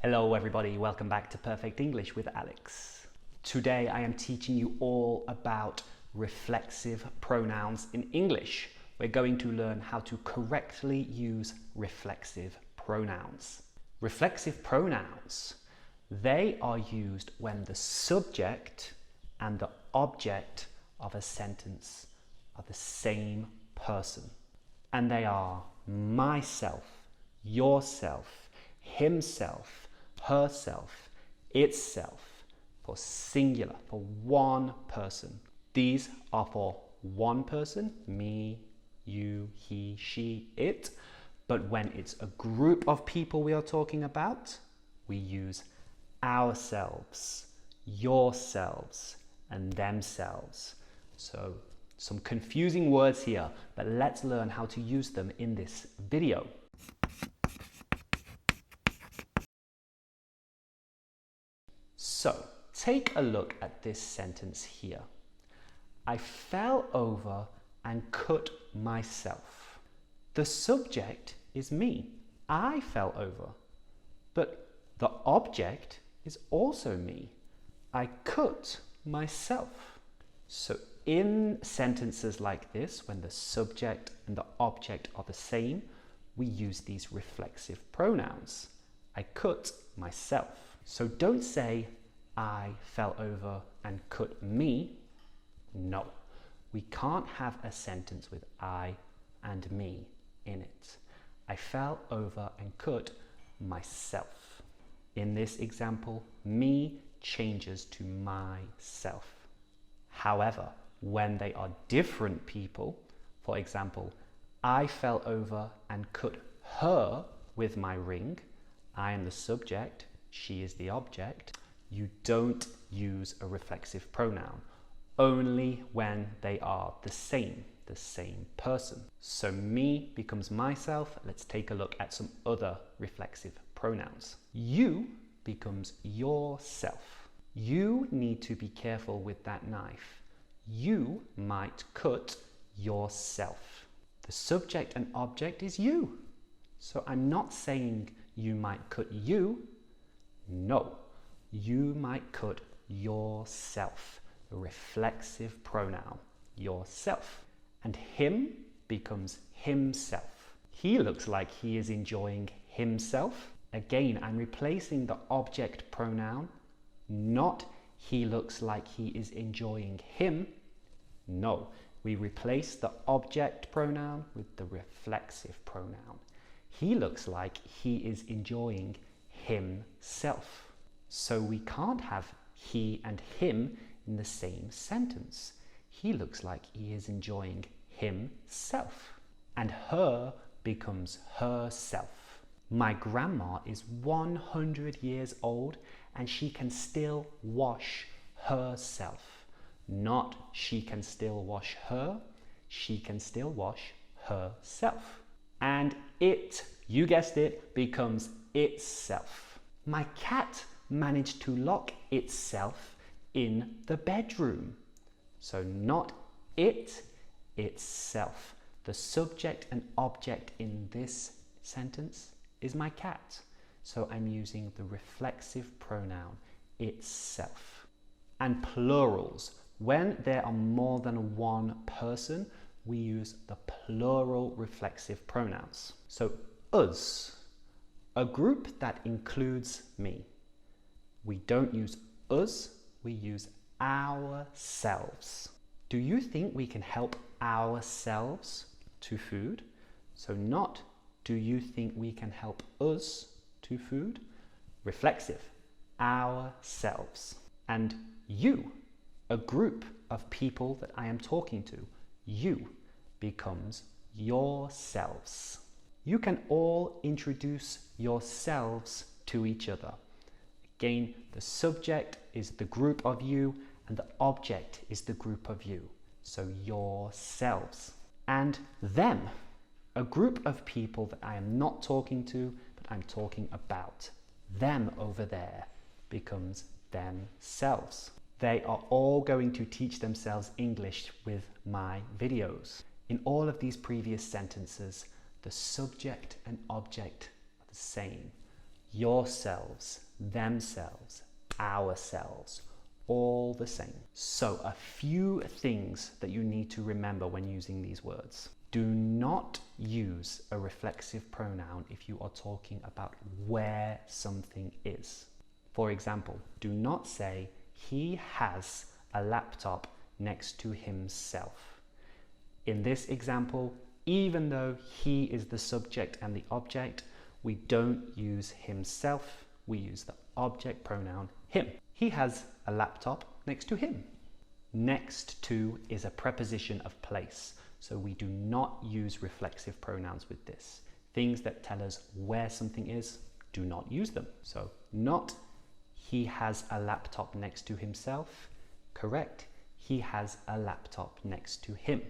Hello everybody, welcome back to Perfect English with Alex. Today I am teaching you all about reflexive pronouns in English. We're going to learn how to correctly use reflexive pronouns. Reflexive pronouns, they are used when the subject and the object of a sentence are the same person. And they are myself, yourself, himself, herself, itself, for singular, for one person. These are for one person, me, you, he, she, it. But when it's a group of people we are talking about, we use ourselves, yourselves, and themselves. So some confusing words here, but let's learn how to use them in this video. So, take a look at this sentence here. I fell over and cut myself. The subject is me. I fell over. But the object is also me. I cut myself. So, in sentences like this, when the subject and the object are the same, we use these reflexive pronouns. I cut myself. So don't say, I fell over and cut me. No, we can't have a sentence with I and me in it. I fell over and cut myself. In this example, me changes to myself. However, when they are different people, for example, I fell over and cut her with my ring. I am the subject, she is the object. You don't use a reflexive pronoun, only when they are the same person. So me becomes myself. Let's take a look at some other reflexive pronouns. You becomes yourself. You need to be careful with that knife. You might cut yourself. The subject and object is you. So I'm not saying you might cut you. No, you might cut yourself. A reflexive pronoun, yourself. And him becomes himself. He looks like he is enjoying himself. Again, I'm replacing the object pronoun, not he looks like he is enjoying him. No, we replace the object pronoun with the reflexive pronoun. He looks like he is enjoying himself. So we can't have he and him in the same sentence. He looks like he is enjoying himself. And her becomes herself. My grandma is 100 years old and she can still wash herself. Not she can still wash her, she can still wash herself. And it, you guessed it, becomes itself. My cat managed to lock itself in the bedroom. So not it, itself. The subject and object in this sentence is my cat. So I'm using the reflexive pronoun itself. And plurals. When there are more than one person, we use the plural reflexive pronouns. So us, a group that includes me. We don't use us, we use ourselves. Do you think we can help ourselves to food? So not do you think we can help us to food? Reflexive, ourselves. And you, a group of people that I am talking to, you becomes yourselves. You can all introduce yourselves to each other. Again, the subject is the group of you and the object is the group of you. So yourselves. And them, a group of people that I am not talking to, but I'm talking about. Them over there becomes themselves. They are all going to teach themselves English with my videos. In all of these previous sentences, the subject and object are the same. yourselves, themselves, ourselves, all the same. So a few things that you need to remember when using these words. Do not use a reflexive pronoun if you are talking about where something is. For example, do not say, he has a laptop next to himself. In this example, even though he is the subject and the object, we don't use himself, we use the object pronoun him. He has a laptop next to him. Next to is a preposition of place, so we do not use reflexive pronouns with this. Things that tell us where something is, do not use them. So not he has a laptop next to himself, correct, he has a laptop next to him.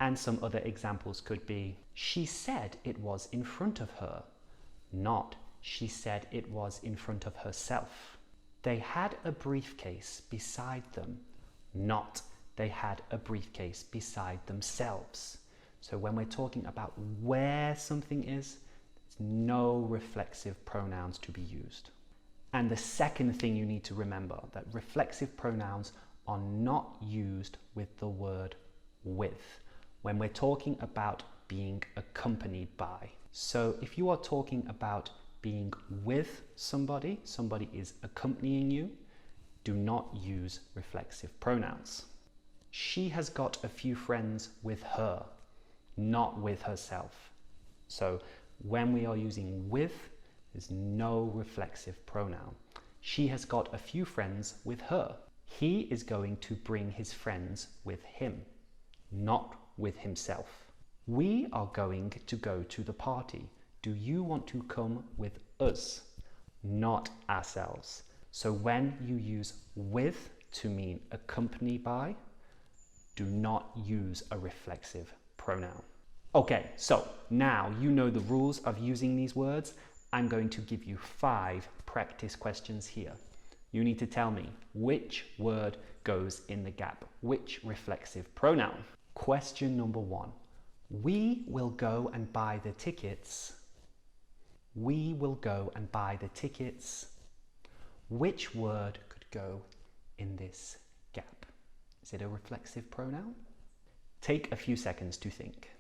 And some other examples could be, she said it was in front of her, not she said it was in front of herself. They had a briefcase beside them, not they had a briefcase beside themselves. So when we're talking about where something is, there's no reflexive pronouns to be used. And the second thing you need to remember, that reflexive pronouns are not used with the word with when we're talking about being accompanied by. So if you are talking about being with somebody, somebody is accompanying you, do not use reflexive pronouns. She has got a few friends with her, not with herself. So when we are using with, there's no reflexive pronoun. She has got a few friends with her. He is going to bring his friends with him, not with himself. We are going to go to the party. Do you want to come with us? Not ourselves. So when you use with to mean accompanied by, do not use a reflexive pronoun. Okay, so now you know the rules of using these words. I'm going to give you 5 practice questions here. You need to tell me which word goes in the gap, which reflexive pronoun. Question number 1. We will go and buy the tickets. We will go and buy the tickets. Which word could go in this gap? Is it a reflexive pronoun? Take a few seconds to think.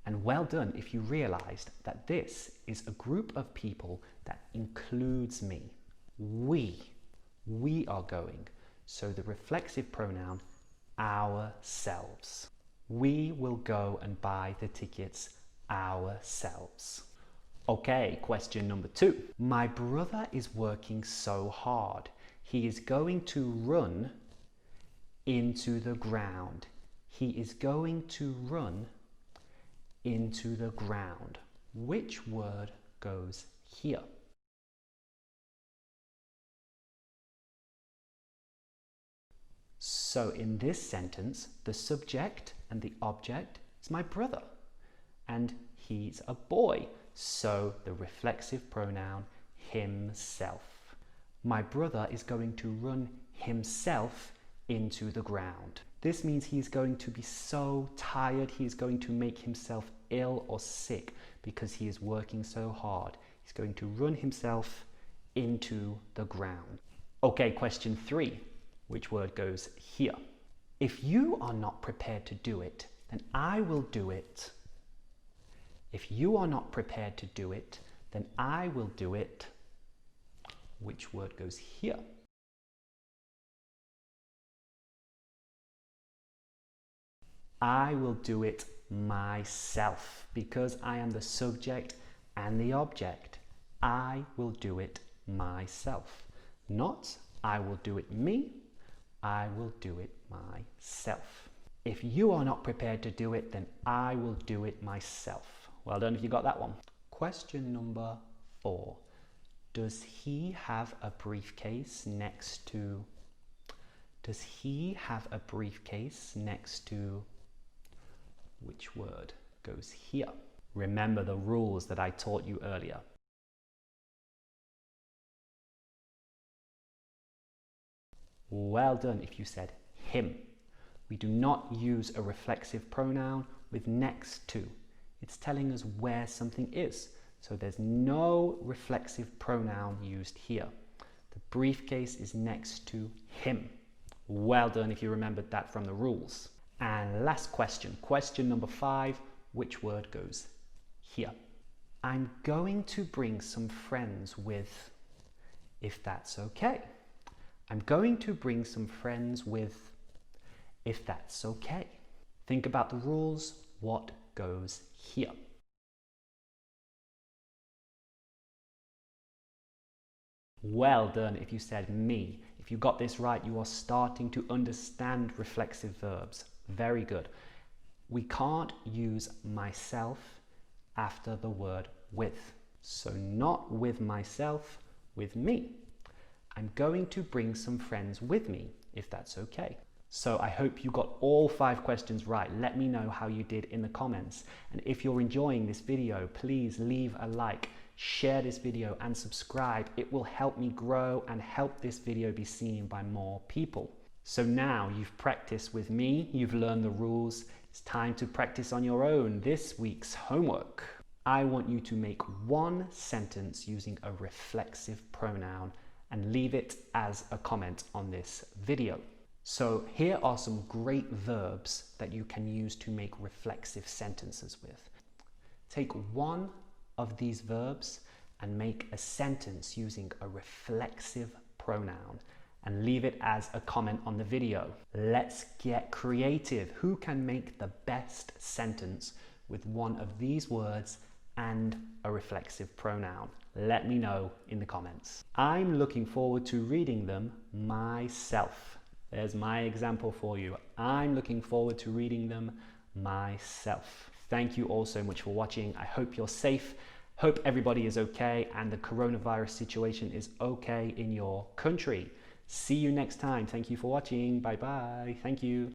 And well done if you realized that this is a group of people that includes me. We are going. So the reflexive pronoun, ourselves. We will go and buy the tickets ourselves. Okay, question number 2. My brother is working so hard. He is going to run into the ground. He is going to run into the ground. Which word goes here? So in this sentence, the subject and the object is my brother, and he's a boy. So the reflexive pronoun himself. My brother is going to run himself into the ground. This means he's going to be so tired, he's going to make himself ill or sick because he is working so hard. He's going to run himself into the ground. Okay, question 3. Which word goes here? If you are not prepared to do it, then I will do it. If you are not prepared to do it, then I will do it. Which word goes here? I will do it myself because I am the subject and the object. I will do it myself. Not I will do it me. I will do it myself. If you are not prepared to do it, then I will do it myself. Well done if you got that one. Question number 4. Does he have a briefcase next to? Does he have a briefcase next to? Which word goes here? Remember the rules that I taught you earlier. Well done if you said him. We do not use a reflexive pronoun with next to. It's telling us where something is. So there's no reflexive pronoun used here. The briefcase is next to him. Well done if you remembered that from the rules. And last question, question number 5, which word goes here? I'm going to bring some friends with, if that's okay. I'm going to bring some friends with, if that's okay. Think about the rules. What goes here? Well done if you said me. If you got this right, you are starting to understand reflexive verbs. Very good. We can't use myself after the word with. So not with myself, with me. I'm going to bring some friends with me, if that's okay. So I hope you got all 5 questions right. Let me know how you did in the comments. And if you're enjoying this video, please leave a like, share this video and subscribe. It will help me grow and help this video be seen by more people. So now you've practiced with me, you've learned the rules. It's time to practice on your own. This week's homework. I want you to make one sentence using a reflexive pronoun and leave it as a comment on this video. So here are some great verbs that you can use to make reflexive sentences with. Take one of these verbs and make a sentence using a reflexive pronoun and leave it as a comment on the video. Let's get creative. Who can make the best sentence with one of these words and a reflexive pronoun? Let me know in the comments. I'm looking forward to reading them myself. There's my example for you. I'm looking forward to reading them myself. Thank you all so much for watching. I hope you're safe. Hope everybody is okay and the coronavirus situation is okay in your country. See you next time. Thank you for watching. Bye bye. Thank you.